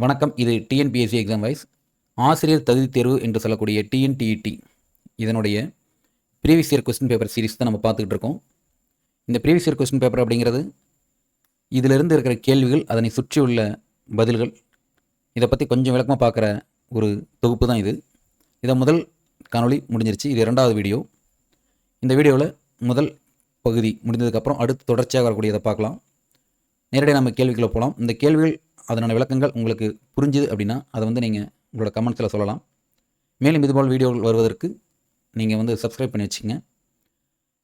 வணக்கம். இது TNPSC exam wise ஆசிரியர் தகுதி தேர்வு என்று சொல்லக்கூடிய டிஎன்டிஇடி இதனுடைய previous year question paper series தான் நம்ம பார்த்துக்கிட்டு இருக்கோம். இந்த ப்ரீவியஸ் இயர் கொஸ்டின் பேப்பர் அப்படிங்கிறது இதிலிருந்து இருக்கிற கேள்விகள், அதனை சுற்றியுள்ள பதில்கள், இதை பற்றி கொஞ்சம் விளக்கமாக பார்க்குற ஒரு தொகுப்பு தான் இது. இதை முதல் காணொளி முடிஞ்சிருச்சு. இது இரண்டாவது வீடியோ. இந்த வீடியோவில் முதல் பகுதி முடிந்ததுக்கப்புறம் அடுத்து தொடர்ச்சியாக வரக்கூடியதை பார்க்கலாம். நேரடியாக நம்ம கேள்விக்குள்ளே போகலாம். இந்த கேள்விகள் அதனான விளக்கங்கள் உங்களுக்கு புரிஞ்சுது அப்படின்னா அதை நீங்கள் உங்களோட கமெண்ட்ஸில் சொல்லலாம். மேலும் இதுபோல் வீடியோகள் வருவதற்கு நீங்கள் சப்ஸ்கிரைப் பண்ணி வச்சுங்க.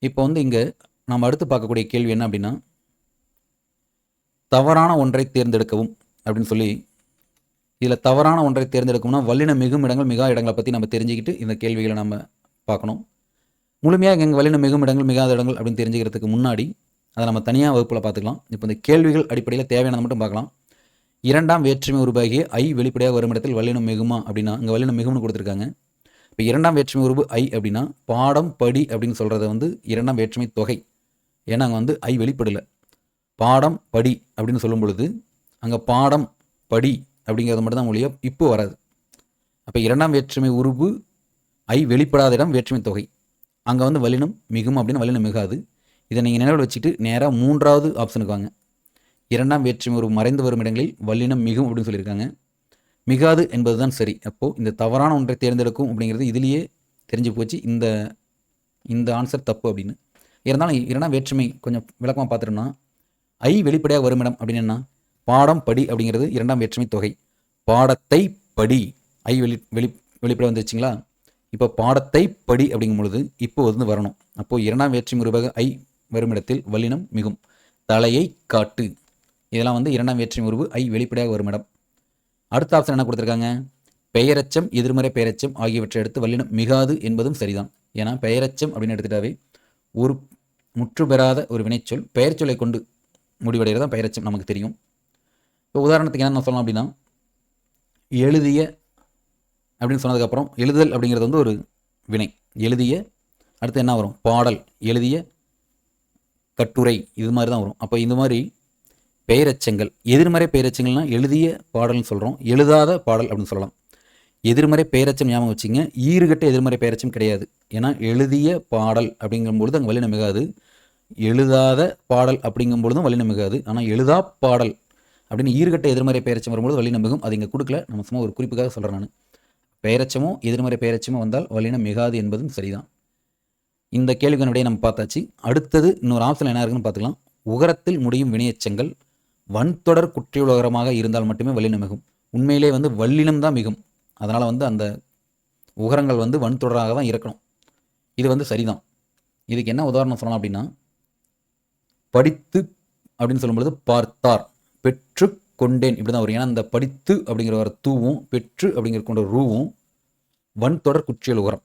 இப்போ இங்கே நாம் அடுத்து பார்க்கக்கூடிய கேள்வி என்ன அப்படின்னா, தவறான ஒன்றை தேர்ந்தெடுக்கவும் அப்படின்னு சொல்லி, இதில் தவறான ஒன்றை தேர்ந்தெடுக்கணும்னா வல்லின மிகும் இடங்கள் மிகா இடங்களை பற்றி நம்ம தெரிஞ்சுக்கிட்டு இந்த கேள்விகளை நம்ம பார்க்கணும். முழுமையாக எங்கள் வல்லின மிகும் இடங்கள் மிகாத இடங்கள் அப்படின்னு தெரிஞ்சுக்கிறதுக்கு முன்னாடி அதை நம்ம தனியாக வகுப்பில் பார்த்துக்கலாம். இப்போ இந்த கேள்விகள் அடிப்படையில் தேவையானதை மட்டும் பார்க்கலாம். இரண்டாம் வேற்றுமை உருவாகிய ஐ வெளிப்படையாக வரும் இடத்தில் வல்லினம் மிகுமா அப்படின்னா, இங்கே வல்லினம் மிகும்னு கொடுத்துருக்காங்க. இப்போ இரண்டாம் வேற்றுமை உருவு ஐ அப்படின்னா பாடம் படி அப்படின்னு சொல்கிறத இரண்டாம் வேற்றுமை தொகை. ஏன்னா அங்கே ஐ வெளிப்படலை. பாடம் படி அப்படின்னு சொல்லும் பொழுது அங்கே பாடம் படி அப்படிங்கிறது மட்டும்தான் மொழியாக இப்போ வராது. அப்போ இரண்டாம் வேற்றுமை உருவு ஐ வெளிப்படாத இடம் வேற்றுமை தொகை. அங்கே வல்லினம் மிகும் அப்படின்னு வல்லினம் மிகாது. இதை நீங்கள் நினைவில் வச்சுட்டு நேராக மூன்றாவது ஆப்ஷனுக்கு வாங்க. இரண்டாம் வேற்றுமை ஒரு மறைந்து வரும் இடங்களில் வல்லினம் மிகும் அப்படின்னு சொல்லியிருக்காங்க. மிகாது என்பது தான் சரி. அப்போது இந்த தவறான ஒன்றை தேர்ந்தெடுக்கும் அப்படிங்கிறது இதிலேயே தெரிஞ்சு போச்சு. இந்த ஆன்சர் தப்பு அப்படின்னு இருந்தாலும் இரண்டாம் வேற்றுமை கொஞ்சம் விளக்கமாக பார்த்துட்டோம்னா, ஐ வெளிப்படையாக வரும் இடம் அப்படின்னு என்ன, பாடம் படி அப்படிங்கிறது இரண்டாம் வேற்றுமை தொகை. பாடத்தை படி ஐ வெளிப்படை வந்துருச்சுங்களா. இப்போ பாடத்தை படி அப்படிங்கும் பொழுது இப்போ வரணும். அப்போது இரண்டாம் வேற்றுமை உருவாக ஐ வரும் இடத்தில் வல்லினம் மிகும். தலையை காட்டு, இதெல்லாம் இரண்டாம் வேற்றுமை உருவு ஐ வெளிப்படையாக வரும் இடம். அடுத்த ஆப்ஷன் என்ன கொடுத்துருக்காங்க, பெயரச்சம் எதிர்மறை பெயரச்சம் ஆகியவற்றை எடுத்து வல்லினம் மிகாது என்பதும் சரிதான். ஏன்னா பெயரச்சம் அப்படின்னு எடுத்துட்டாவே ஒரு முற்று பெறாத ஒரு வினைச்சொல் பெயர் சொல்லை கொண்டு முடிவடைகிறது தான் பெயரச்சம், நமக்கு தெரியும். இப்போ உதாரணத்துக்கு என்ன சொல்லலாம் அப்படின்னா, எழுதிய அப்படின்னு சொன்னதுக்கப்புறம் எழுதுதல் அப்படிங்கிறது ஒரு வினை. எழுதிய அடுத்து என்ன வரும், பாடல், எழுதிய கட்டுரை, இது மாதிரி தான் வரும். அப்போ இந்த மாதிரி பெயரச்சங்கள், எதிர்மறை பெயரச்சங்கள்னால் எழுதிய பாடல்னு சொல்கிறோம், எழுதாத பாடல் அப்படின்னு சொல்லலாம். எதிர்மறை பெயரச்சம் ஞாபகம் வச்சுங்க. ஈறுகட்ட எதிர்மறை பெயரச்சம் கிடையாது. ஏன்னா எழுதிய பாடல் அப்படிங்கும்பொழுது அங்கே வல்லினம் மிகாது. எழுதாத பாடல் அப்படிங்கும்பொழுதும் வல்லினம் மிகாது. ஆனால் எழுதா பாடல் அப்படின்னு ஈறுகட்ட எதிர்மறை பெயரச்சம் வரும்போது வல்லினம் மிகும். அது இங்கே கொடுக்கல, நம்ம சும்மா ஒரு குறிப்புக்காக சொல்கிறேன் நான். பெயரச்சமோ எதிர்மறை பெயரச்சமோ வந்தால் வல்லினம் மிகாது என்பதும் சரிதான். இந்த கேள்விகளுடைய நம்ம பார்த்தாச்சு. அடுத்தது இன்னொரு ஆப்ஷன் என்ன இருக்குன்னு பார்த்துக்கலாம். உகரத்தில் முடியும் வினையச்சங்கள் வன்தொடர் குற்றியுலகரமாக இருந்தால் மட்டுமே வல்லினம் மிகும். உண்மையிலே வல்லினம் தான் மிகும். அதனால் அந்த உகரங்கள் வன்தொடராக தான் இருக்கணும். இது சரிதான். இதுக்கு என்ன உதாரணம் சொல்லலாம் அப்படின்னா, படித்து அப்படின்னு சொல்லும்பொழுது பார்த்தார், பெற்று கொண்டேன் இப்படி தான் வரும். ஏன்னா இந்த படித்து அப்படிங்கிற வர தூவும் பெற்று அப்படிங்கிற கொண்ட ரூவும் வன்தொடர் குற்றியல் உகரம்.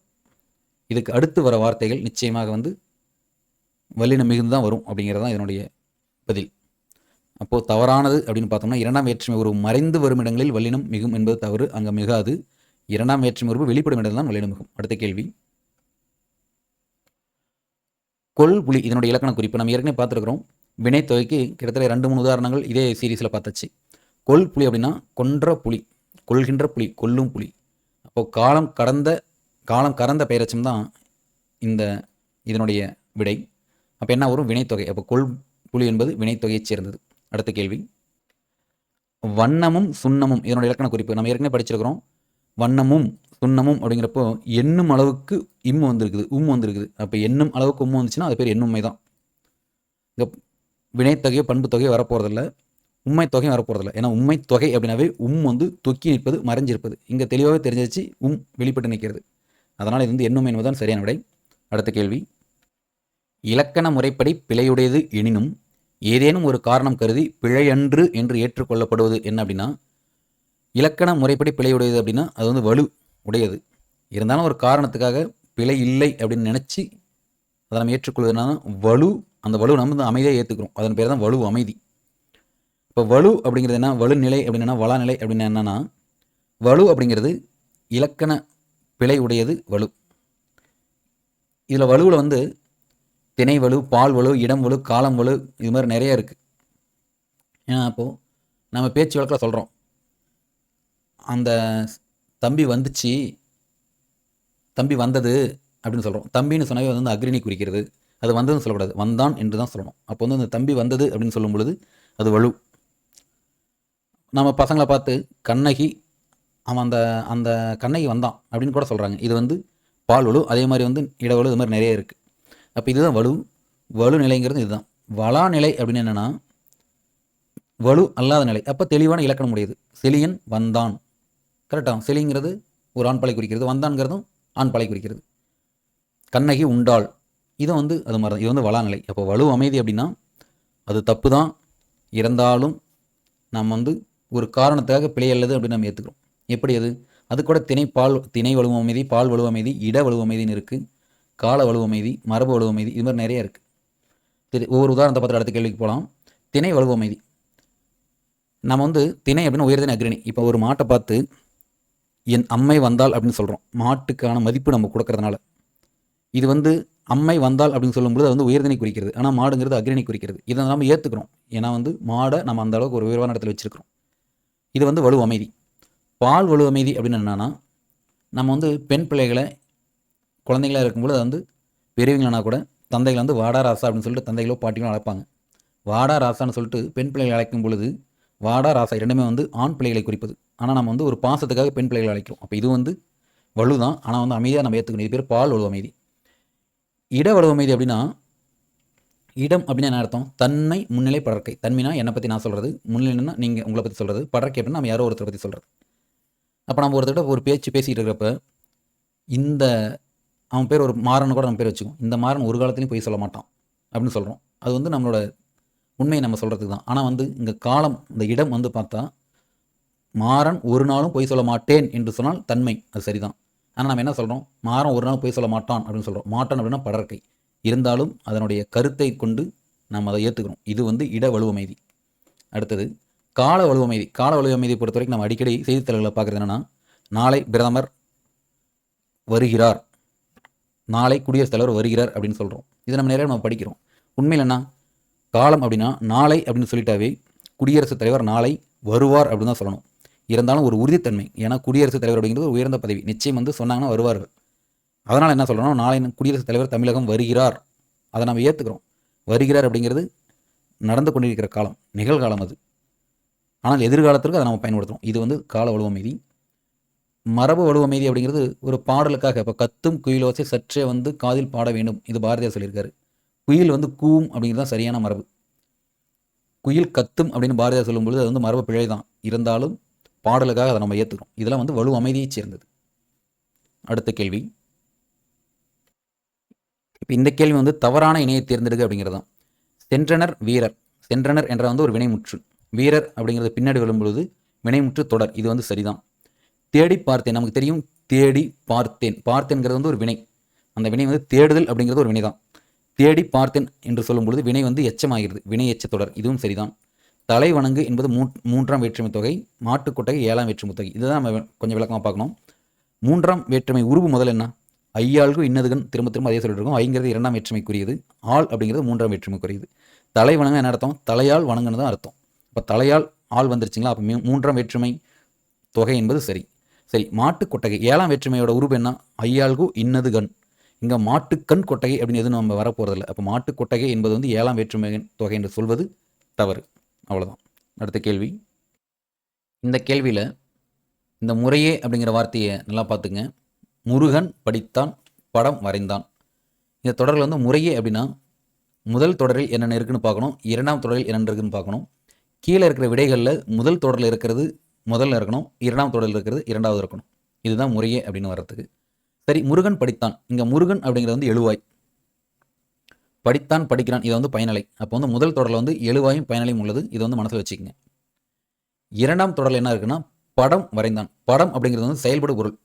இதுக்கு அடுத்து வர வார்த்தைகள் நிச்சயமாக வல்லினம் மிகுந்து தான் வரும் அப்படிங்கிறது தான் இதனுடைய பதில். அப்போது தவறானது அப்படின்னு பார்த்தோம்னா, இரண்டாம் வேற்றுமை உருவு மறைந்து வரும் இடங்களில் வல்லினம் மிகும் என்பது தவறு. அங்கே மிகாது. இரண்டாம் வேற்றுமை உருவு வெளிப்படும் இடத்தில் தான் வல்லினம் மிகும். அடுத்த கேள்வி, கொல் புலி இதனுடைய இலக்கண குறிப்பு நம்ம ஏற்கனவே பார்த்துருக்கிறோம். வினைத்தொகைக்கு கிட்டத்தட்ட 2-3 உதாரணங்கள் இதே சீரீஸில் பார்த்தாச்சு. கொல் புலி அப்படின்னா கொன்ற புலி, கொள்கின்ற புலி, கொல்லும் புலி. அப்போது காலம் கடந்த பெயரச்சம் தான் இதனுடைய விடை. அப்போ என்ன வரும், வினைத்தொகை. அப்போ கொல் புலி என்பது வினைத்தொகையைச் சேர்ந்தது. அடுத்த கேள்வி, வண்ணமும் சுண்ணமும் இதனுடைய இலக்கண குறிப்பு நம்ம ஏற்கனவே படிச்சிருக்கிறோம். வண்ணமும் சுண்ணமும் அப்படிங்கிறப்போ எண்ணும் அளவுக்கு இம்மு வந்திருக்குது. அப்போ எண்ணும் அளவுக்கு உம்மு வந்துச்சுன்னா அது பேர் எண்ணுமை தான். இங்கே வினைத்தொகையோ பண்பு தொகையோ வரப்போகிறதில்ல, உண்மை தொகையும் வரப்போகிறதில்ல. ஏன்னா உண்மை தொகை அப்படின்னாவே தொக்கி நிற்பது, மறைஞ்சிருப்பது. இங்கே தெளிவாகவே தெரிஞ்சிச்சு, வெளிப்பட்டு நிற்கிறது. அதனால் இது எண்ணுமை என்பதுதான் சரியான விடை. அடுத்த கேள்வி, இலக்கண முறைப்படி பிழையுடையது எனினும் ஏதேனும் ஒரு காரணம் கருதி பிழையன்று என்று ஏற்றுக்கொள்ளப்படுவது என்ன அப்படின்னா, இலக்கண முறைப்படி பிழையுடையது அப்படின்னா அது வலு உடையது. இருந்தாலும் ஒரு காரணத்துக்காக பிழை இல்லை அப்படின்னு நினச்சி அதை நம்ம ஏற்றுக்கொள்வதுனா வலு, அந்த வலு நம்ம அமைதியாக ஏற்றுக்கிறோம். அதன் பேர் தான் வலு அமைதி. இப்போ வலு அப்படிங்கிறது என்ன, வலுநிலை அப்படின்னா வளாநிலை அப்படின்னா என்னன்னா, வலு அப்படிங்கிறது இலக்கண பிழை உடையது வலு. இதில் வலுவில் திணை வலு, பால் வலு, இடம் வலு, காலம் வலு, இது மாதிரி நிறைய இருக்குது. ஏன்னா அப்போது நம்ம பேச்சு வழக்கில் சொல்கிறோம், அந்த தம்பி வந்துச்சு, தம்பி வந்தது அப்படின்னு சொல்கிறோம். தம்பின்னு சொன்னாவே வந்து அக்ரிணை குறிக்கிறது. அது வந்ததுன்னு சொல்லக்கூடாது, வந்தான் என்று தான் சொல்லணும். அப்போ வந்து அந்த தம்பி வந்தது அப்படின்னு சொல்லும் பொழுது அது வலு. நம்ம பசங்களை பார்த்து கண்ணகி, அவன் அந்த அந்த கண்ணகி வந்தான் அப்படின்னு கூட சொல்கிறாங்க. இது வந்து பால் வலு. அதே மாதிரி வந்து இடவலு, இது மாதிரி நிறைய இருக்குது. அப்போ இதுதான் வலு. வலு நிலைங்கிறது இதுதான். வளா நிலை அப்படின்னு என்னென்னா வலு அல்லாத நிலை. அப்போ தெளிவான இலக்கணம் உடையது. செலியன் வந்தான், கரெக்டாக. செலிங்கிறது ஒரு ஆண் பலை குறிக்கிறது, வந்தான்கிறதும் ஆண் பலை குறிக்கிறது. கண்ணகி உண்டாள், இது வந்து அது மாதிரி தான். இது வந்து வளா நிலை. அப்போ வலு அமைதி அப்படின்னா அது தப்பு தான், இருந்தாலும் நம்ம வந்து ஒரு காரணத்துக்காக பிழை அல்லது அப்படின்னு நம்ம ஏற்றுக்கிறோம். எப்படி அது? அது கூட திணை வலுவ அமைதி, பால் வலுவ அமைதி, இட வலுவ அமைதின்னு இருக்குது, கால வலுவ அமைதி, மரபு வலுவ அமைதி, இது மாதிரி நிறைய இருக்குது. சரி, ஒவ்வொரு உதாரணத்தை பார்த்து அடுத்த கேள்விக்கு போகலாம். திணை வலுவ அமைதி. நம்ம வந்து திணை அப்படின்னு உயர்திணை அக்ரிணை. இப்போ ஒரு மாட்டை பார்த்து என் அம்மை வந்தாள் அப்படின்னு சொல்கிறோம். மாட்டுக்கான மதிப்பு நம்ம கொடுக்கறதுனால. இது வந்து அம்மை வந்தாள் அப்படின்னு சொல்லும்போது அது வந்து உயர்திணை குறிக்கிறது. ஆனால் மாடுங்கிறது அக்ரிணை குறிக்கிறது. இதை நம்ம ஏற்றுக்கிறோம். ஏன்னா வந்து மாடை நம்ம அந்த அளவுக்கு ஒரு உயர்வான இடத்துல வச்சுருக்கிறோம். இது வந்து வலு அமைதி. பால் வலு அமைதி அப்படின்னு என்னென்னா, நம்ம வந்து பெண் பிள்ளைகளை குழந்தைங்களாக இருக்கும்போது அது வந்து பெரியவங்களானா கூட தந்தைகளை வந்து வாடா ராசா அப்படின்னு சொல்லிட்டு தந்தைகளோ பாட்டிகளோ அழைப்பாங்க. வாடா ராசான்னு சொல்லிட்டு பெண் பிள்ளைகளை அழைக்கும் பொழுது வாடா ராசா இரண்டுமே வந்து ஆண் பிள்ளைகளை குறிப்பது. ஆனால் நம்ம வந்து ஒரு பாசத்துக்காக பெண் பிள்ளைகளை அழைக்கிறோம். அப்போ இது வந்து வலு தான், ஆனால் வந்து அமைதியாக நம்ம ஏற்றுக்கணும். இது பேர் பால் வலு அமைதி. இட வலு அமைதி அப்படின்னா, இடம் அப்படின்னா என்ன அர்த்தம்? தன்மை முன்னிலை படற்கை. தன்மைனா என்னை பற்றி நான் சொல்கிறது, முன்னிலைன்னா நீங்கள் உங்களை பற்றி சொல்கிறது, படற்கை அப்படின்னா நம்ம யாரோ ஒருத்தரை பற்றி சொல்கிறது. அப்போ நம்ம ஒருத்தர்கிட்ட ஒரு பேச்சு பேசிகிட்டு இருக்கிறப்ப இந்த அவன் பேர் ஒரு மாறன் கூட நம்ம பேர் வச்சுக்கோம். இந்த மாறன் ஒரு காலத்துலையும் போய் சொல்ல மாட்டான் அப்படின்னு சொல்கிறோம். அது வந்து நம்மளோட உண்மையை நம்ம சொல்கிறதுக்கு தான். ஆனால் வந்து இங்கே காலம், இந்த இடம் வந்து பார்த்தா மாறன் ஒரு நாளும் பொய் சொல்ல மாட்டேன் என்று சொன்னால் தன்மை, அது சரிதான். ஆனால் நம்ம என்ன சொல்கிறோம்? மாறன் ஒரு நாள் பொய் சொல்ல மாட்டான் அப்படின்னு சொல்கிறோம். மாட்டான் அப்படின்னா படற்கை. இருந்தாலும் அதனுடைய கருத்தை கொண்டு நாம் அதை ஏற்றுக்கிறோம். இது வந்து இட வலுவமைதி. அடுத்தது கால வலுவமைதி. கால வலுவமைதியை பொறுத்த வரைக்கும் நம்ம அடிக்கடி செய்தித்தாள்களை பார்க்குறது என்னென்னா, நாளை பிரதமர் வருகிறார், நாளை குடியரசுத் தலைவர் வருகிறார் அப்படின்னு சொல்கிறோம். இதை நம்ம நிறைய நம்ம படிக்கிறோம். உண்மையில் என்ன காலம் அப்படின்னா நாளை அப்படின்னு சொல்லிட்டாவே குடியரசுத் தலைவர் நாளை வருவார் அப்படின்னு தான் சொல்லணும். இருந்தாலும் ஒரு உறுதித்தன்மை. ஏன்னா குடியரசுத் தலைவர் அப்படிங்கிறது ஒரு உயர்ந்த பதவி. நிச்சயம் வந்து சொன்னாங்கன்னா வருவார்கள். அதனால் என்ன சொல்கிறோம்? நாளை குடியரசுத் தலைவர் தமிழகம் வருகிறார், அதை நம்ம ஏற்றுக்கிறோம். வருகிறார் அப்படிங்கிறது நடந்து கொண்டிருக்கிற காலம், நிகழ்காலம் அது. ஆனால் எதிர்காலத்திற்கு அதை நம்ம பயன்படுத்துகிறோம். இது வந்து கால வலுவமைதி. மரபு வலுவமைதி அப்படிங்கிறது ஒரு பாடலுக்காக. இப்போ கத்தும் குயிலோசை சற்றே வந்து காதில் பாட வேண்டும், இது பாரதியார் சொல்லியிருக்காரு. குயில் வந்து கூவும் அப்படிங்கிறது தான் சரியான மரபு. குயில் கத்தும் அப்படின்னு பாரதியார் சொல்லும்பொழுது அது வந்து மரபு பிழை தான். இருந்தாலும் பாடலுக்காக அதை நம்ம ஏற்றுக்கிறோம். இதெல்லாம் வந்து வலு அமைதியை சேர்ந்தது. அடுத்த கேள்வி. இப்போ இந்த கேள்வி வந்து தவறான இணையை தேர்ந்தெடுக்க அப்படிங்கிறது தான். சென்றனர் வீரர். சென்றனர் என்ற வந்து ஒரு வினைமுற்று. வீரர் அப்படிங்கிறது பின்னாடி வரும்பொழுது வினைமுற்று தொடர். இது வந்து சரிதான். தேடி பார்த்தேன். நமக்கு தெரியும் தேடி பார்த்தேன். பார்த்தேன்கிறது வந்து ஒரு வினை. அந்த வினை வந்து தேடுதல் அப்படிங்கிறது ஒரு வினை தான். தேடி பார்த்தேன் என்று சொல்லும் பொழுது வினை வந்து எச்சமாகிறது. வினை எச்ச தொடர். இதுவும் சரிதான். தலை வணங்கு என்பது மூன்றாம் வேற்றுமை தொகை. மாட்டுக்கொட்டகை 7ஆம் வேற்றுமை தொகை. இதுதான் நம்ம கொஞ்சம் விளக்கமாக பார்க்கணும். மூன்றாம் வேற்றுமை உருவு முதல் என்ன? ஐயாளுக்கு இன்னதுகன் திரும்ப திரும்ப அதே சொல்லிட்டு இருக்கோம். ஐங்கிறது 2ஆம் வேற்றுமைக்குரியது, ஆள் அப்படிங்கிறது 3ஆம் வேற்றுமைக்குரியது. தலை வணங்க என்ன அர்த்தம்? தலையால் வணங்குன்னு தான் அர்த்தம். இப்போ தலையால் ஆள் வந்துருச்சுங்களா? அப்போ 3ஆம் வேற்றுமை தொகை என்பது சரி. சரி, மாட்டுக்கொட்டகை 7ஆம் வேற்றுமையோட உருவு என்ன? ஐயாளுக்கு இன்னதுகன். இங்கே மாட்டுக்கண் கொட்டகை அப்படின்னு எதுவும் நம்ம வரப்போகிறதில்ல. அப்போ மாட்டுக்கொட்டகை என்பது வந்து 7ஆம் வேற்றுமை தொகை என்று சொல்வது தவறு. அவ்வளோதான். அடுத்த கேள்வி. இந்த கேள்வியில் இந்த முறையே அப்படிங்கிற வார்த்தையை நல்லா பார்த்துங்க. முருகன் படித்தான், படம் வரைந்தான். இந்த தொடரில் வந்து முறையே அப்படின்னா முதல் தொடரில் என்னென்ன இருக்குன்னு பார்க்கணும், 2ஆம் தொடரில் என்னென்ன இருக்குன்னு பார்க்கணும். கீழே இருக்கிற விடைகளில் முதல் தொடரில் இருக்கிறது முதல்ல இருக்கணும், 2ஆம் தொடரில் இருக்கிறது 2ஆவது இருக்கணும். இதுதான் முறையே அப்படின்னு வர்றதுக்கு. சரி, முருகன் படித்தான். இங்கே முருகன் அப்படிங்கிறது வந்து எழுவாய். படித்தான் படிக்கிறான் இதை வந்து பயனலை. அப்போ வந்து முதல் தொடரில் வந்து எழுவாயும் பயனலையும் உள்ளது. இதை வந்து மனசில் வச்சுக்கோங்க. 2ஆம் தொடரில் என்ன இருக்குன்னா படம் வரைந்தான். படம் அப்படிங்கிறது வந்து செயல்படு பொருள்.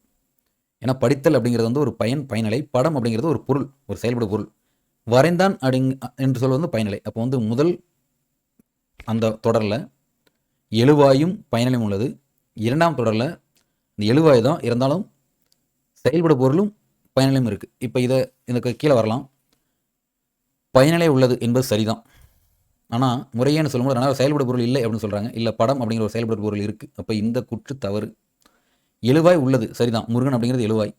ஏன்னா படித்தல் அப்படிங்கிறது வந்து ஒரு பயனலை. படம் அப்படிங்கிறது ஒரு பொருள், ஒரு செயல்படு பொருள். வரைந்தான் என்று சொல்வது வந்து பயனலை. அப்போ வந்து முதல் அந்த தொடரில் எழுவாயும் பயனலையும் உள்ளது. 2ஆம் தொடரில் இந்த எழுவாய் தான் இருந்தாலும் செயல்படு பொருளும் பயனலையும் இருக்குது. இப்போ இதுக்கு கீழே வரலாம். பயனலை உள்ளது என்பது சரிதான். ஆனால் முறையேன்னு சொல்லும்போது அதனால் செயல்படு பொருள் இல்லை அப்படின்னு சொல்கிறாங்க. இல்லை, படம் அப்படிங்கிற ஒரு செயல்படு பொருள் இருக்குது. அப்போ இந்த குற்று தவறு. எழுவாய் உள்ளது சரிதான், முருகன் அப்படிங்கிறது எழுவாய்.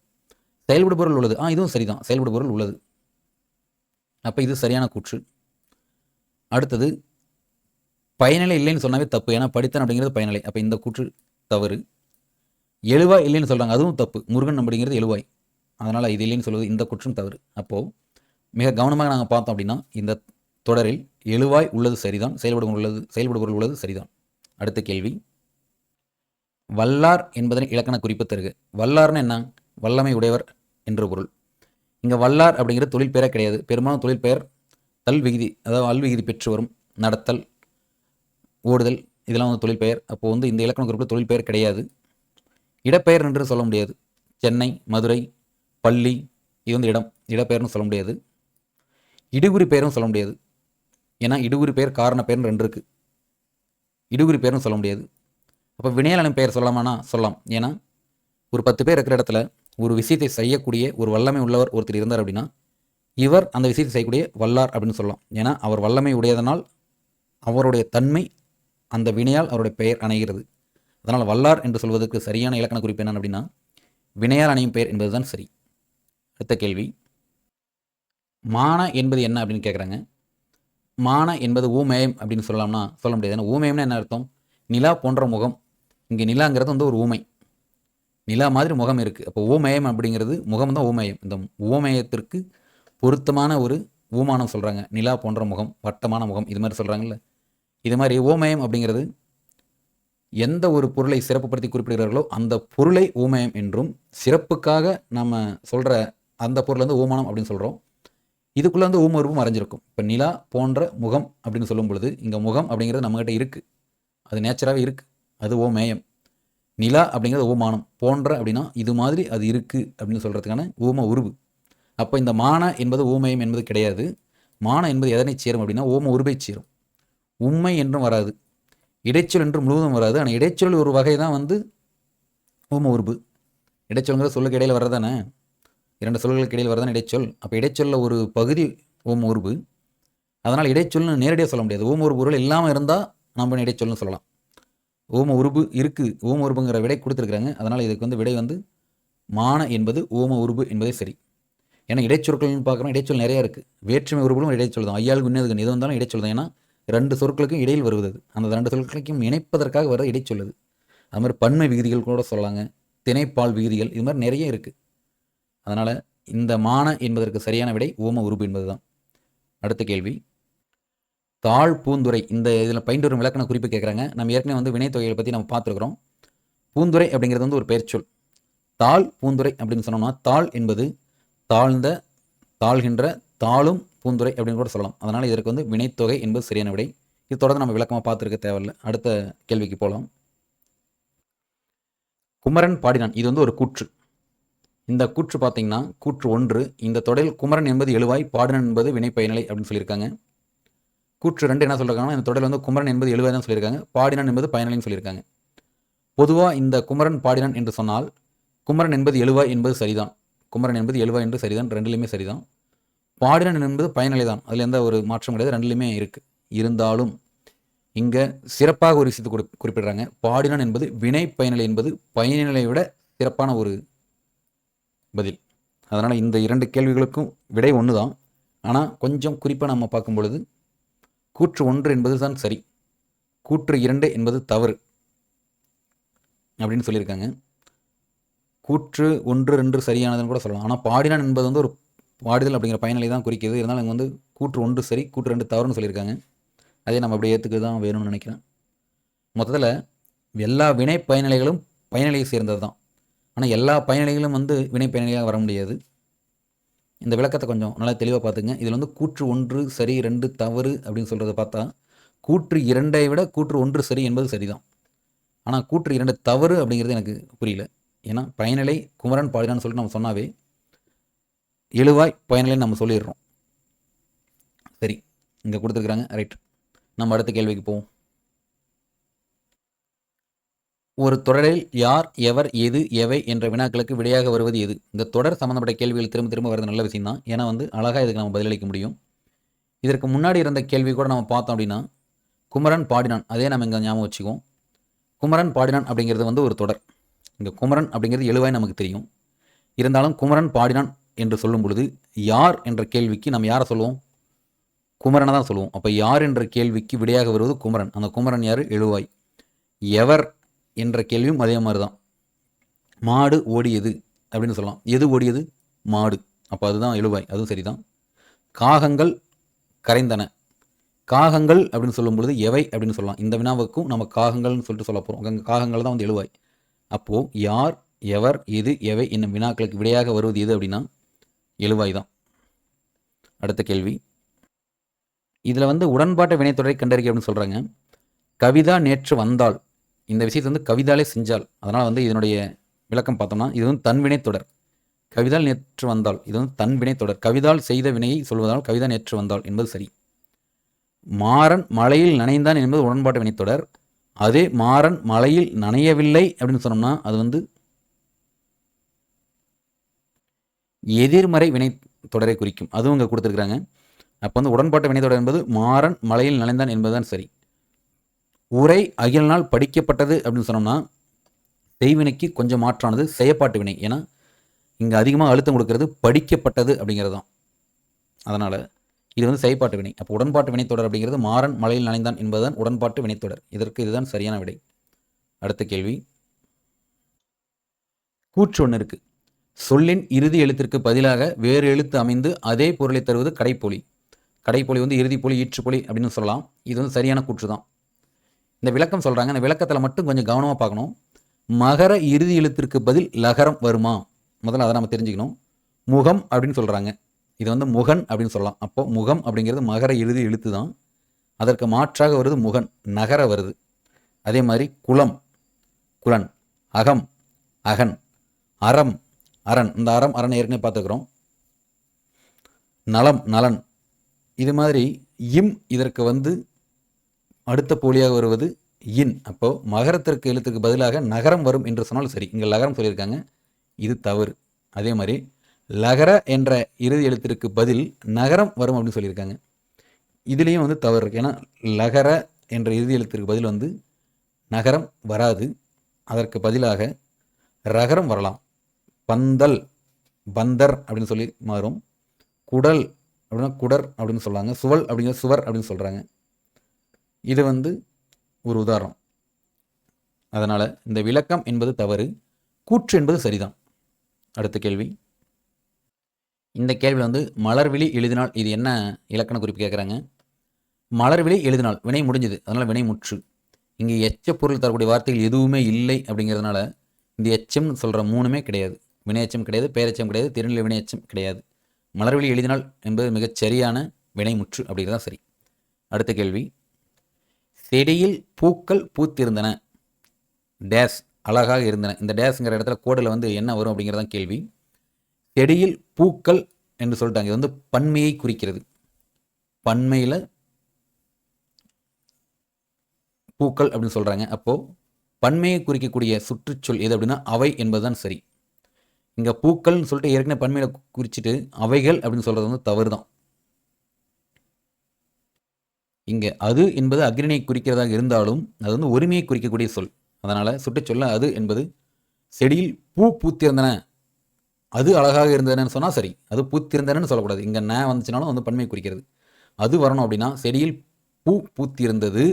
செயல்படு பொருள் உள்ளது, இதுவும் சரிதான், செயல்படு பொருள் உள்ளது. அப்போ இது சரியான கூற்று. அடுத்தது பயனிலை இல்லைன்னு சொன்னாவே தப்பு, ஏன்னா படித்தன் அப்படிங்கிறது பயனிலை, அப்போ இந்த கூற்று தவறு. எழுவாய் இல்லைன்னு சொல்கிறாங்க, அதுவும் தப்பு, முருகன் அப்படிங்கிறது எழுவாய், அதனால் இது இல்லைன்னு சொல்வது இந்த கூற்றும் தவறு. அப்போது மிக கவனமாக நாங்கள் பார்த்தோம் அப்படின்னா இந்த தொடரில் எழுவாய் உள்ளது சரிதான், செயல்படு பொருள் உள்ளது சரிதான். அடுத்த கேள்வி, வல்லார் என்பதனை இலக்கண குறிப்பு தருக. வல்லார்னு என்ன? வல்லமை உடையவர் என்ற பொருள். இங்கே வல்லார் அப்படிங்கிறது தொழில் பெயரே கிடையாது. பெரும்பாலும் தொழில் பெயர் தல் விகுதி, அதாவது அல் விகுதி பெற்று வரும். நடத்தல், ஓடுதல், இதெல்லாம் வந்து தொழில் பெயர். அப்போது வந்து இந்த இலக்கண குறிப்பில் தொழில் பெயர் கிடையாது. இடப்பெயர் என்று சொல்ல முடியாது. சென்னை, மதுரை, பள்ளி, இது வந்து இடப்பெயர்னு சொல்ல முடியாது. இடுகுறி பெயரும் சொல்ல முடியாது, ஏன்னா இடுகுறி பெயர் காரண பெயர்னு 2 இருக்குது. இடுகுறி பெயர்னு சொல்ல முடியாது. அப்போ வினையாளனின் பெயர் சொல்லலாமானா சொல்லலாம். ஏன்னா ஒரு 10 பேர் இருக்கிற இடத்துல ஒரு விஷயத்தை செய்யக்கூடிய ஒரு வல்லமை உள்ளவர் ஒருத்தர் இருந்தார் அப்படின்னா இவர் அந்த விஷயத்தை செய்யக்கூடிய வல்லார் அப்படின்னு சொல்லலாம். ஏன்னா அவர் வல்லமை உடையதனால் அவருடைய தன்மை அந்த வினையால் அவருடைய பெயர் அணைகிறது. அதனால் வல்லார் என்று சொல்வதற்கு சரியான இலக்கண குறிப்பு என்ன அப்படின்னா வினையால் அணையும் பெயர் என்பதுதான் சரி. அடுத்த கேள்வி, மான என்பது என்ன அப்படின்னு கேட்குறாங்க. மான என்பது ஊமேயம் அப்படின்னு சொல்லலாம்னா சொல்ல முடியாது. ஏன்னா ஊமேயம்னா என்ன அர்த்தம்? நிலா போன்ற முகம். இங்கே நிலாங்கிறது வந்து ஒரு ஊமை, நிலா மாதிரி முகம் இருக்குது. அப்போ ஊமேயம் அப்படிங்கிறது முகம் தான் ஊமேயம். இந்த ஊமேயத்திற்கு பொருத்தமான ஒரு ஊமானம் சொல்கிறாங்க. நிலா போன்ற முகம், வட்டமான முகம், இது மாதிரி சொல்கிறாங்கல்ல. இது மாதிரி ஊமேயம் அப்படிங்கிறது எந்த ஒரு பொருளை சிறப்புப்படுத்தி குறிப்பிடுகிறார்களோ அந்த பொருளை ஊமேயம் என்றும், சிறப்புக்காக நம்ம சொல்கிற அந்த பொருள் வந்து ஊமானம் அப்படின்னு சொல்கிறோம். இதுக்குள்ளே வந்து ஊம உருவம் மறைஞ்சிருக்கும். இப்போ நிலா போன்ற முகம் அப்படின்னு சொல்லும் பொழுது இங்கே முகம் அப்படிங்கிறது நம்மகிட்ட இருக்குது, அது நேச்சராகவே இருக்குது, அது ஓமேயம். நிலா அப்படிங்கிறது ஊமானம், போன்ற அப்படின்னா இது மாதிரி அது இருக்குது அப்படின்னு சொல்கிறதுக்கான ஊம உருவு. அப்போ இந்த மான என்பது ஊமேயம் என்பது கிடையாது. மான என்பது எதனை சேரும் அப்படின்னா ஊம உருவை சேரும். உண்மை என்றும் வராது, இடைச்சொல் என்று முழுவதும் வராது. ஆனால் இடைச்சொல் ஒரு வகை தான் வந்து ஊம உருவு. இடைச்சொல்ங்கிற சொல்லுக்கு இடையில் வர்றதானே, 2 சொல்களுக்கு இடையில் வரதானே இடைச்சொல். அப்போ இடைச்சொல்ல ஒரு பகுதி ஊம உருவு. அதனால் இடைச்சொல்னு நேரடியாக சொல்ல முடியாது. ஊம உருவு பொருள் இல்லாமல் இருந்தால் நம்ம இடைச்சொல்னு சொல்லலாம். ஊம உருவு இருக்குது, ஊம உருவுங்கிற விடை கொடுத்துருக்குறாங்க. அதனால் இதுக்கு வந்து விடை வந்து மான என்பது ஊம உருவு என்பதே சரி. ஏன்னா இடைச்சொற்கள்னு பார்க்குறோம், இடைச்சொல் நிறையா இருக்குது. வேற்றுமை உருவலும் இடைச்சொல் தான், ஐயாளுக்கு இன்னதுக்கு எது வந்தாலும் இடைச்சொல் தான். ஏன்னா 2 சொற்களுக்கும் இடையில் வருவது, அந்த 2 சொற்களுக்கும் இணைப்பதற்காக வர இடைச்சொல்லுது. அது மாதிரி பன்மை விகுதிகள் கூட சொல்லலாங்க, திணைப்பால் விகுதிகள், இது மாதிரி நிறைய இருக்குது. அதனால் இந்த மான என்பதற்கு சரியான விடை ஊம உருவு என்பது தான். அடுத்த கேள்வி, தாழ் பூந்துரை. இந்த இதில் பயின்று வரும் இலக்கண குறிப்பு கேட்குறாங்க. நம்ம ஏற்கனவே வந்து வினைத்தொகைகளை பற்றி நம்ம பார்த்துருக்குறோம். பூந்துரை அப்படிங்கிறது வந்து ஒரு பெயர்ச்சொல். தாழ் பூந்துரை அப்படின்னு சொன்னோம்னா தாழ் என்பது தாழ்ந்த, தாழ்கின்ற, தாழும் பூந்துரை அப்படின்னு கூட சொல்லலாம். அதனால் இதற்கு வந்து வினைத்தொகை என்பது சரியான விடை. இது தொடர்ந்து நம்ம விளக்கமாக பார்த்துருக்க தேவையில்லை. அடுத்த கேள்விக்கு போகலாம். குமரன் பாடினான், இது வந்து ஒரு கூற்று. இந்த கூற்று பார்த்தீங்கன்னா கூற்று 1. இந்த தொடரில் குமரன் என்பது எழுவாய், பாடினான் என்பது வினைப்பயனிலை அப்படின்னு சொல்லியிருக்காங்க. கூற்று 2 என்ன சொல்லியிருக்காங்கன்னா இந்த தொடரில் வந்து குமரன் என்பது எழுவாய் தான் சொல்லியிருக்காங்க, பாடினான் என்பது பயனிலைன்னு சொல்லியிருக்காங்க. பொதுவாக இந்த குமரன் பாடினான் என்று சொன்னால் குமரன் என்பது எழுவாய் என்பது சரிதான், குமரன் என்பது எழுவாய் என்று சரிதான், 2லையுமே சரிதான். பாடினான் என்பது பயனிலை தான், அதில் எந்த ஒரு மாற்றம் கிடையாது, 2லையுமே இருக்குது. இருந்தாலும் இங்கே சிறப்பாக ஒரு விஷயத்தை குறிப்பிடுறாங்க. பாடினான் என்பது வினை பயனிலை என்பது பயனிலை விட சிறப்பான ஒரு பதில். அதனால் இந்த 2 கேள்விகளுக்கும் விடை ஒன்று தான். ஆனால் கொஞ்சம் குறிப்பாக நம்ம பார்க்கும் பொழுது கூற்று 1 என்பது தான் சரி, கூற்று 2 என்பது தவறு அப்படின்னு சொல்லியிருக்காங்க. கூற்று 1, 2 சரியானதுன்னு கூட சொல்லலாம். ஆனால் பாடினான் என்பது வந்து ஒரு பாடுதல் அப்படிங்கிற பயனிலை தான் குறிக்கிறது. இருந்தாலும் இங்கே வந்து கூற்று 1 சரி, கூற்று 2 தவறுன்னு சொல்லியிருக்காங்க. அதே நம்ம அப்படி ஏற்றுக்க தான் வேணும்னு நினைக்கிறேன். மொத்தத்தில் எல்லா வினை பயனிலைகளும் பயனிலையை சேர்ந்தது தான். ஆனால் எல்லா பயனிலைகளும் வந்து வினை பயனிலையாக வர முடியாது. இந்த விளக்கத்தை கொஞ்சம் நல்லா தெளிவாக பார்த்துங்க. இதில் வந்து கூற்று 1 சரி, 2 தவறு அப்படின்னு சொல்கிறத பார்த்தா கூற்று 2ஐ விட கூற்று 1 சரி என்பது சரிதான். ஆனால் கூற்று 2 தவறு அப்படிங்கிறது எனக்கு புரியல. ஏன்னா பயனிலை குமரன் பாடினான்னு சொல்லிட்டு நம்ம சொன்னாவே எழுவாய் பயனிலைன்னு நம்ம சொல்லிடுறோம். சரி, இங்கே கொடுத்துருக்குறாங்க, ரைட். நம்ம அடுத்த கேள்விக்கு போவோம். ஒரு தொடரில் யார், எவர், எது, எவை என்ற வினாக்களுக்கு விடையாக வருவது எது? இந்த தொடர் சம்மந்தப்பட்ட கேள்விகள் திரும்ப திரும்ப வருது நல்ல விஷயம் தான். ஏன்னா வந்து அழகாக இதுக்கு நம்ம பதிலளிக்க முடியும். இதற்கு முன்னாடி இருந்த கேள்வி கூட நம்ம பார்த்தோம் அப்படின்னா குமரன் பாடினான், அதே நம்ம இங்கே ஞாபகம் வச்சுக்குவோம். குமரன் பாடினான் அப்படிங்கிறது வந்து ஒரு தொடர். இங்கே குமரன் அப்படிங்கிறது எழுவாய் நமக்கு தெரியும். இருந்தாலும் குமரன் பாடினான் என்று சொல்லும் பொழுது யார் என்ற கேள்விக்கு நம்ம யாரை சொல்லுவோம்? குமரனை தான் சொல்லுவோம். அப்போ யார் என்ற கேள்விக்கு விடையாக வருவது குமரன். அந்த குமரன் யார்? எழுவாய். எவர் என்ற கேள்வியும் அதே மாதிரி தான். மாடு ஓடியது அப்படின்னு சொல்லலாம். எது ஓடியது? மாடு. அப்போ அதுதான் எழுவாய், அதுவும் சரிதான். காகங்கள் கரைந்தன. காகங்கள் அப்படின்னு சொல்லும் பொழுது எவை அப்படின்னு சொல்லலாம். இந்த வினாவுக்கும் நம்ம காகங்கள்னு சொல்லிட்டு சொல்ல போகிறோம். அங்கே காகங்கள் தான் வந்து எழுவாய். அப்போது யார், எவர், எது, எவை என்னும் வினாக்களுக்கு விடையாக வருவது எது அப்படின்னா எழுவாய் தான். அடுத்த கேள்வி, இதில் வந்து உடன்பாட்டு வினைத்தொடரை கண்டறிக்கை அப்படின்னு சொல்கிறாங்க. கவிதா நேற்று வந்தாள். இந்த விஷயத்தை வந்து கவிதாலே செஞ்சாள். அதனால் வந்து இதனுடைய விளக்கம் பார்த்தோம்னா இது வந்து தன்வினை தொடர். கவிதால் நேற்று வந்தாள், இது வந்து தன்வினை தொடர். கவிதால் செய்த வினையை சொல்வதால் கவிதா நேற்று வந்தாள் என்பது சரி. மாறன் மலையில் நனைந்தான் என்பது உடன்பாட்டு வினைத்தொடர். அதே மாறன் மலையில் நனையவில்லை அப்படின்னு சொன்னோம்னா அது வந்து எதிர்மறை வினை தொடரை குறிக்கும். அதுவும் இங்கே கொடுத்துருக்குறாங்க. அப்போ வந்து உடன்பாட்டு வினைத்தொடர் என்பது மாறன் மலையில் நனைந்தான் என்பதுதான் சரி. உரை அகிலனால் படிக்கப்பட்டது அப்படின்னு சொன்னோம்னா செய்வினைக்கு கொஞ்சம் மாற்றானது செயப்பாட்டு வினை. ஏன்னா இங்கே அதிகமாக அழுத்தம் கொடுக்கறது படிக்கப்பட்டது அப்படிங்கிறது தான். அதனால் இது வந்து செயப்பாட்டு வினை. அப்போ உடன்பாட்டு வினைத்தொடர் அப்படிங்கிறது மாறன் மலையில் நனைந்தான் என்பதுதான் உடன்பாட்டு வினைத்தொடர். இதற்கு இதுதான் சரியான விடை. அடுத்த கேள்வி, கூற்று ஒன்று இருக்குது. சொல்லின் இறுதி எழுத்திற்கு பதிலாக வேறு எழுத்து அமைந்து அதே பொருளை தருவது கடைப்பொலி. கடைப்பொலி வந்து இறுதிப்பொலி, ஈற்றுப்பொலி அப்படின்னு சொல்லலாம். இது வந்து சரியான கூற்று தான். இந்த விளக்கம் சொல்கிறாங்க. இந்த விளக்கத்தில் மட்டும் கொஞ்சம் கவனமாக பார்க்கணும். மகர இறுதி எழுத்திற்கு பதில் லகரம் வருமா? முதல்ல அதை நம்ம தெரிஞ்சுக்கணும். முகம் அப்படின்னு சொல்கிறாங்க. இது வந்து முகன் அப்படின்னு சொல்லலாம். அப்போ முகம் அப்படிங்கிறது மகர இறுதி எழுத்து தான். அதற்கு மாற்றாக வருது முகன், நகர வருது. அதே மாதிரி குலம், குலன், அகம், அகன், அறம், அரண். இந்த அறம் அரண் ஏற்கனவே பார்த்துக்கிறோம். நலம், நலன். இது மாதிரி இம் இதற்கு வந்து அடுத்த போலியாக வருவது இன். அப்போ மகரத்திற்கு எழுத்துக்கு பதிலாக நகரம் வரும் என்று சொன்னால் சரி. இங்கே லகரம் சொல்லியிருக்காங்க, இது தவறு. அதே மாதிரி லகர என்ற இறுதி எழுத்திற்கு பதில் நகரம் வரும் அப்படின்னு சொல்லியிருக்காங்க. இதுலேயும் வந்து தவறு இருக்குது. ஏன்னா லகர என்ற இறுதி எழுத்திற்கு பதில் வந்து நகரம் வராது. அதற்கு பதிலாக ரகரம் வரலாம். பந்தல், பந்தர் அப்படின்னு சொல்லி மாறும். குடல் அப்படின்னா குடர் அப்படின்னு சொல்கிறாங்க. சுவல் அப்படிங்கிற சுவர் அப்படின்னு சொல்கிறாங்க. இது வந்து ஒரு உதாரணம். அதனால் இந்த விளக்கம் என்பது தவறு, கூற்று என்பது சரிதான். அடுத்த கேள்வி, இந்த கேள்வியில் வந்து மலர்விழி எழுதினால் இது என்ன இலக்கண குறிப்பு கேட்குறாங்க. மலர்விழி எழுதினால் வினை முடிஞ்சது, அதனால் வினை முற்று. இங்கே எச்ச பொருள் தரக்கூடிய வார்த்தைகள் எதுவுமே இல்லை அப்படிங்கிறதுனால இந்த எச்சம்னு சொல்கிற மூணுமே கிடையாது. வினையச்சம் கிடையாது, பேரச்சம் கிடையாது, திருநிலை வினையச்சம் கிடையாது. மலர்விழி எழுதினால் என்பது மிகச் சரியான வினைமுற்று அப்படிங்கிறதான் சரி. அடுத்த கேள்வி, செடியில் பூக்கள் பூத்திருந்தன, டேஸ் அழகாக இருந்தன. இந்த டேஸ்ங்கிற இடத்துல கோடில் வந்து என்ன வரும் அப்படிங்கிறதான் கேள்வி. செடியில் பூக்கள் என்று சொல்லிட்டாங்க. இது வந்து பன்மையை குறிக்கிறது. பன்மையில் பூக்கள் அப்படின்னு சொல்கிறாங்க. அப்போது பன்மையை குறிக்கக்கூடிய சுற்றுச்சொல் எது அப்படின்னா அவை என்பதுதான் சரி. இங்கே பூக்கள்னு சொல்லிட்டு ஏற்கனவே பன்மையில் குறிச்சிட்டு அவைகள் அப்படின்னு சொல்கிறது வந்து தவறு தான். இங்கே அது என்பது அக்னியை குறிக்கிறதாக இருந்தாலும் அது வந்து ஒருமையை குறிக்கக்கூடிய சொல். அதனால் சுற்றுச்சொல்ல அது என்பது செடியில் பூ பூத்திருந்தன, அது அழகாக இருந்ததுன்னு சொன்னால் சரி. அது பூத்திருந்தனன்னு சொல்லக்கூடாது. இங்கே ந வந்துச்சுனாலும் வந்து பன்மையை குறிக்கிறது. அது வரணும் அப்படின்னா செடியில் பூ பூத்திருந்தது,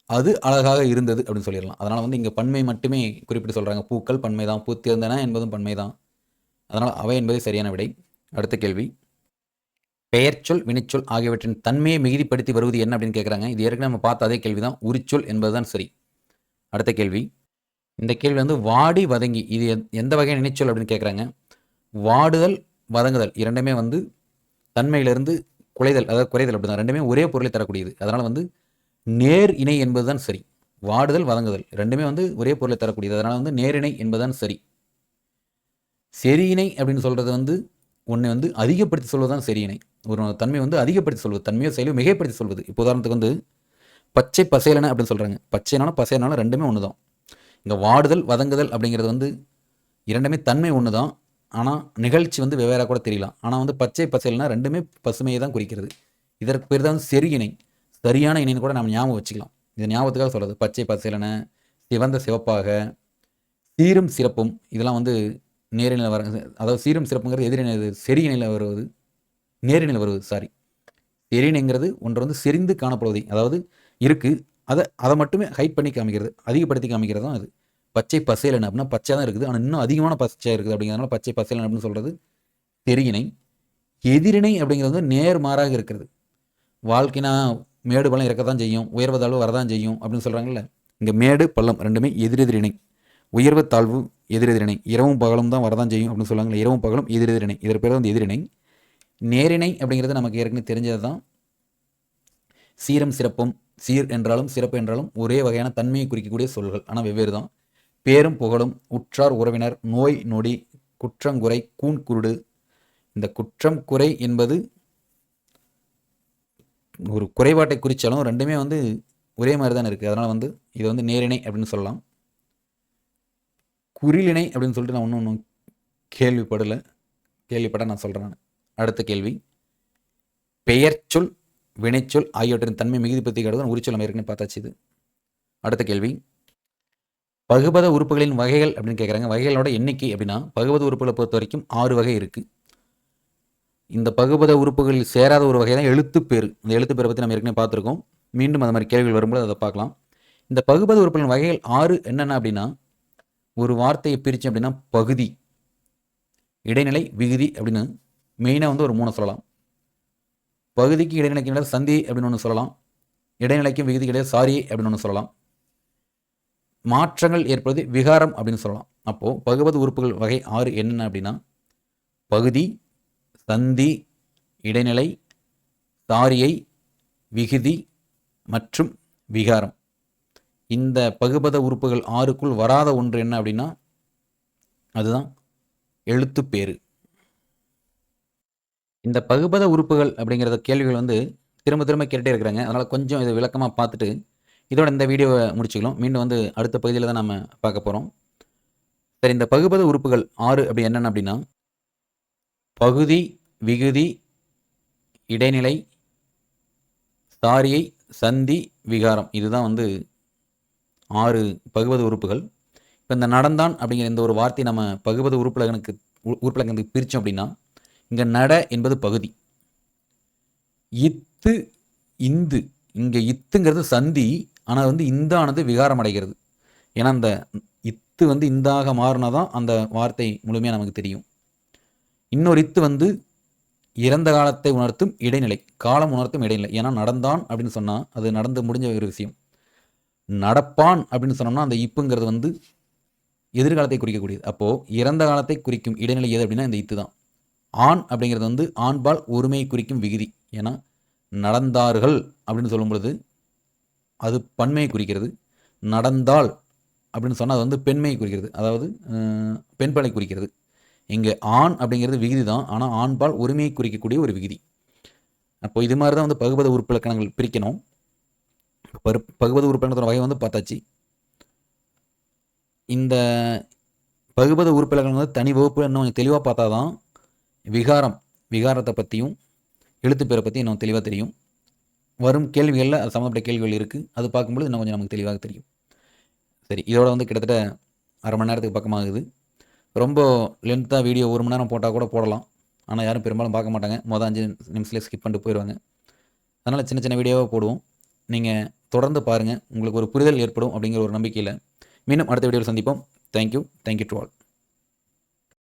அது அழகாக இருந்தது அப்படின்னு சொல்லிடலாம். அதனால் வந்து இங்கே பன்மை மட்டுமே குறிப்பிட்டு சொல்கிறாங்க. பூக்கள் பன்மை தான், பூத்திருந்தன என்பதும் பன்மை தான். அதனால் அவை என்பதே சரியான விடை. அடுத்த கேள்வி, பெயர்ச்சொல் வினைச்சொல் ஆகியவற்றின் தன்மையை மிகுதிப்படுத்தி வருவது என்ன அப்படின்னு கேட்குறாங்க. இது ஏற்கனவே நம்ம பார்த்த அதே கேள்வி தான், உரிச்சொல் என்பதுதான் சரி. அடுத்த கேள்வி, இந்த கேள்வி வந்து வாடி வதங்கி இது எந்த வகை நினைச்சொல் அப்படின்னு கேட்குறாங்க. வாடுதல் வதங்குதல் இரண்டுமே வந்து தன்மையிலிருந்து குலைதல், அதாவது குறைதல் அப்படி தான், ரெண்டுமே ஒரே பொருளை தரக்கூடியது. அதனால் வந்து நேர் இணை என்பதுதான் சரி. வாடுதல் வதங்குதல் ரெண்டுமே வந்து ஒரே பொருளை தரக்கூடியது. அதனால் வந்து நேரிணை என்பதுதான் சரி. செரியினை அப்படின்னு சொல்கிறது வந்து ஒன்று வந்து அதிகப்படுத்தி சொல்வது தான் செரியினை. ஒரு தன்மை வந்து அதிகப்படுத்தி சொல்வது, தன்மையோ செயலையோ மிகைப்படுத்தி சொல்வது. இப்போ உதாரணத்துக்கு வந்து பச்சை பசேலனை அப்படின்னு சொல்கிறாங்க. பச்சைனாலும் பசைனாலும் ரெண்டுமே ஒன்று தான். இங்கே வாடுதல் வதங்குதல் அப்படிங்கிறது வந்து இரண்டுமே தன்மை ஒன்று தான். ஆனால் நிகழ்ச்சி வந்து வெவ்வேறாக கூட தெரியலாம். ஆனால் வந்து பச்சை பசேல்னா ரெண்டுமே பசுமையை தான் குறிக்கிறது. இதற்கு பேர் தான் செரி இணை. சரியான இணைன்னு கூட நம்ம ஞாபகம் வச்சுக்கலாம். இது ஞாபகத்துக்காக சொல்கிறது. பச்சை பசேலனை, சிவந்த சிவப்பாக, சீரும் சிறப்பும் இதெல்லாம் வந்து நேரினில் வர, அதாவது சீரும் சிறப்புங்கிறது எதிரினில் செரியினில் வருவது, நேரினில் வருவது, சாரி. செரினைங்கிறது ஒன்று வந்து செறிந்து காணப்படுவதை, அதாவது இருக்குது, அதை மட்டுமே ஹைட் பண்ணி காமிக்கிறது, அதிகப்படுத்தி காமிக்கிறது தான் அது. பச்சை பசேலன் அப்படின்னா பச்சை தான் இருக்குது, ஆனால் இன்னும் அதிகமான பச்சை இருக்குது அப்படிங்கிறதுனால பச்சை பசேலன் அப்படின்னு சொல்கிறது செரியினை. எதிரிணை அப்படிங்கிறது வந்து நேர்மாறாக இருக்கிறது. வாழ்க்கைனா மேடு பள்ளம் இருக்க தான் செய்யும், உயர்வு தாழ்வு வரதான் செய்யும் அப்படின்னு சொல்கிறாங்கல்ல. இங்கே மேடு பள்ளம் ரெண்டுமே எதிரெதிரிணை. உயர்வு தாழ்வு எதிரெதிரிணை. இரவும் பகலும் தான் வரதான் செய்யும் அப்படின்னு சொல்லுவாங்கல்ல. இரவும் பகலும் எதிரெதிரிணை. இதற்கு பேர் வந்து எதிரிணை. நேரிணை அப்படிங்கிறது நமக்கு ஏற்கனவே தெரிஞ்சது தான். சீரம் சிறப்பும், சீர் என்றாலும் சிறப்பு என்றாலும் ஒரே வகையான தன்மையை குறிக்கக்கூடிய சொல்கள், ஆனால் வெவ்வேறு தான். பேரும் புகழும், உற்றார் உறவினர், நோய் நொடி, குற்றங்குறை, கூன் குருடு. இந்த குற்றம் குறை என்பது ஒரு குறைபாட்டை குறித்தாலும் ரெண்டுமே வந்து ஒரே மாதிரி தான் இருக்குது. அதனால் வந்து இது வந்து நேரிணை அப்படின்னு சொல்லலாம். குறிலிணை அப்படின்னு சொல்லிட்டு நான் ஒன்றும் கேள்விப்பட நான் சொல்கிறேன். அடுத்த கேள்வி, பெயர்ச்சொல் வினைச்சொல் ஆகியவற்றின் தன்மை மிகுதி பற்றி காட்டுவது உரிச்சொல் நம்ம ஏற்கனவே பார்த்தாச்சு. இது அடுத்த கேள்வி, பகுபத உறுப்புகளின் வகைகள் அப்படின்னு கேட்குறாங்க. வகைகளோட எண்ணிக்கை அப்படின்னா பகுபத உறுப்புகளை பொறுத்த வரைக்கும் 6 வகை இருக்குது. இந்த பகுபத உறுப்புகளில் சேராத ஒரு வகை தான் எழுத்துப்பேறு. இந்த எழுத்துப்பேரை பற்றி நம்ம ஏற்கனவே பார்த்துருக்கோம். மீண்டும் அது மாதிரி கேள்விகள் வரும்போது அதை பார்க்கலாம். இந்த பகுபத உறுப்புகளின் வகைகள் 6 என்னென்ன அப்படின்னா, ஒரு வார்த்தையை பிரித்து அப்படின்னா பகுதி, இடைநிலை, விகுதி அப்படின்னு மெயினாக வந்து ஒரு 3 சொல்லலாம். பகுதிக்கு இடைநிலைக்கு இடையில் சந்தி அப்படின்னு ஒன்று சொல்லலாம். இடைநிலைக்கும் விகுதிக்கு இடையில் சாரி அப்படின்னு ஒன்று சொல்லலாம். மாற்றங்கள் ஏற்படுவது விகாரம் அப்படின்னு சொல்லலாம். அப்போது பகுபத உறுப்புகள் வகை 6 என்னென்ன அப்படின்னா, பகுதி, சந்தி, இடைநிலை, சாரியை, விகுதி மற்றும் விகாரம். இந்த பகுபத உறுப்புகள் 6க்குள் வராத ஒன்று என்ன அப்படின்னா அதுதான் எழுத்துப்பேறு. இந்த பகுபத உறுப்புகள் அப்படிங்கிறத கேள்விகள் வந்து திரும்ப திரும்ப கேட்டுகிட்டே இருக்கிறாங்க. அதனால் கொஞ்சம் இதை விளக்கமாக பார்த்துட்டு இதோட இந்த வீடியோவை முடிச்சுக்கலாம். மீண்டும் வந்து அடுத்த பகுதியில் தான் நம்ம பார்க்க போகிறோம். சரி, இந்த பகுபத உறுப்புகள் 6 அப்படி என்னென்ன அப்படின்னா, பகுதி, விகுதி, இடைநிலை, சாரியை, சந்தி, விகாரம். இதுதான் வந்து 6 பகுபத உறுப்புகள். இப்போ இந்த நடந்தான் அப்படிங்கிற இந்த ஒரு வார்த்தை நம்ம பகுபத உறுப்பிலக்கணத்துக்கு பிரித்தோம் அப்படின்னா, இங்கே நட என்பது பகுதி, இத்து, இந்து, இங்கே இத்துங்கிறது சந்தி, ஆனால் வந்து இந்தானது விகாரம் அடைகிறது. ஏன்னா அந்த இத்து வந்து இந்தாக மாறினா தான் அந்த வார்த்தை முழுமையாக நமக்கு தெரியும். இன்னொரு இத்து வந்து இறந்த காலத்தை உணர்த்தும் இடைநிலை, காலம் உணர்த்தும் இடைநிலை. ஏன்னா நடந்தான் அப்படின்னு சொன்னால் அது நடந்து முடிஞ்ச ஒரு விஷயம். நடப்பான் அப்படின்னு சொன்னோம்னா அந்த இப்புங்கிறது வந்து எதிர்காலத்தை குறிக்கக்கூடியது. அப்போது இறந்த காலத்தை குறிக்கும் இடைநிலை எது அப்படின்னா இந்த இத்து தான். ஆண் அப்படிங்கிறது வந்து ஆண்பால் ஒருமையை குறிக்கும் விகுதி. ஏன்னா நடந்தார்கள் அப்படின்னு சொல்லும் பொழுது அது பன்மையை குறிக்கிறது. நடந்தாள் அப்படின்னு சொன்னால் அது வந்து பெண்மையை குறிக்கிறது, அதாவது பெண்பாலை குறிக்கிறது. இங்கே ஆண் அப்படிங்கிறது விகுதி தான், ஆனால் ஆண்பால் ஒருமையை குறிக்கக்கூடிய ஒரு விகுதி. அப்போ இது மாதிரி தான் வந்து பகுபத உறுப்பிலக்கணங்கள் பிரிக்கணும். பகுபத உறுப்பிலக்கணத்தோட வகை வந்து பார்த்தாச்சு. இந்த பகுபத உறுப்பிலக்கணம் வந்து தனி வகுப்பு இன்னும் கொஞ்சம் தெளிவாக பார்த்தா தான் விகாரத்தை பற்றியும் எழுத்துப்பேரை பற்றி இன்னும் தெளிவாக தெரியும். வரும் கேள்விகளில் அது சம்மந்தப்பட்ட கேள்விகள் இருக்குது. அது பார்க்கும்போது இன்னும் கொஞ்சம் நமக்கு தெளிவாக தெரியும். சரி, இதோட வந்து கிட்டத்தட்ட அரை மணி நேரத்துக்கு பக்கமாகுது. ரொம்ப லென்த்தாக வீடியோ 1 மணி நேரம் போட்டால் கூட போடலாம். ஆனால் யாரும் பெரும்பாலும் பார்க்க மாட்டாங்க. 5 நிமிஷத்துலேயே ஸ்கிப் பண்ணிட்டு போயிடுவாங்க. அதனால் சின்ன சின்ன வீடியோவாக போடுவோம். நீங்கள் தொடர்ந்து பாருங்கள், உங்களுக்கு ஒரு புரிதல் ஏற்படும் அப்படிங்கிற ஒரு நம்பிக்கையில் மீண்டும் அடுத்த வீடியோவில் சந்திப்போம். Thank you to all.